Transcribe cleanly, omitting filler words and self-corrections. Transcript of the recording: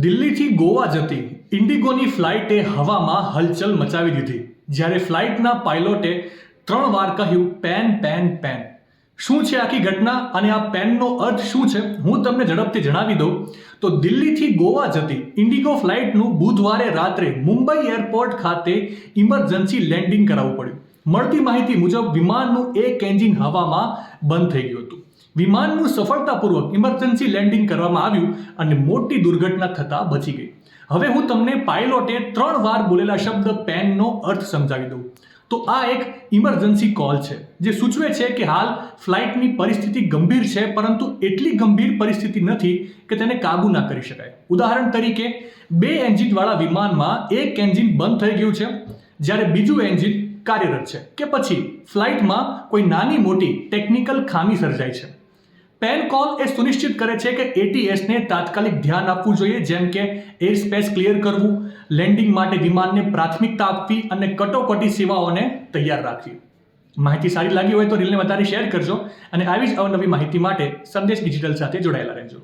દિલ્હીથી ગોવા જતી ઇન્ડિગોની ફ્લાઇટે હવામાં હલચલ મચાવી દીધી જ્યારે ફ્લાઇટના પાયલોટે 3 વાર કહ્યું પેન પેન પેન. શું છે આખી ઘટના અને આ પેનનો અર્થ શું છે હું તમને ઝડપથી જણાવી દઉં તો દિલ્હીથી ગોવા જતી ઇન્ડિગો ફ્લાઇટનું બુધવારે રાત્રે મુંબઈ એરપોર્ટ ખાતે ઇમરજન્સી લેન્ડિંગ કરાવવું પડ્યું. મળતી માહિતી મુજબ વિમાનનું એક એન્જિન હવામાં બંધ થઈ ગયું હતું. વિમાનનું સફળતાપૂર્વક ઇમરજન્સી લેન્ડિંગ કરવામાં આવ્યું અને મોટી દુર્ઘટના થતાં બચી ગઈ. હવે હું તમને પાયલોટે 3 વાર બોલેલા શબ્દ પેનનો અર્થ સમજાવી દઉં. તો આ એક ઇમરજન્સી કોલ છે જે સૂચવે છે કે હાલ ફ્લાઇટની પરિસ્થિતિ ગંભીર છે, પરંતુ એટલી ગંભીર પરિસ્થિતિ નથી કે તેને કાબૂ ના કરી શકાય. ઉદાહરણ તરીકે 2 એન્જિનવાળા વિમાનમાં એક એન્જિન બંધ થઈ ગયું છે જ્યારે બીજું એન્જિન કાર્યરત છે, કે પછી ફ્લાઇટમાં કોઈ નાની મોટી ટેકનિકલ ખામી સર્જાય છે. પેન કોલ એ સુનિશ્ચિત કરે છે કે એટીએસને તાત્કાલિક ધ્યાન આપવું જોઈએ, જેમ કે એર સ્પેસ ક્લિયર કરવું, લેન્ડિંગ માટે વિમાનને પ્રાથમિકતા આપવી અને કટોકટી સેવાઓને તૈયાર રાખવી. માહિતી સારી લાગી હોય તો રીલને વધારે શેર કરજો અને આવી જ અવનવી માહિતી માટે સંદેશ ડિજિટલ સાથે જોડાયેલા રહેજો.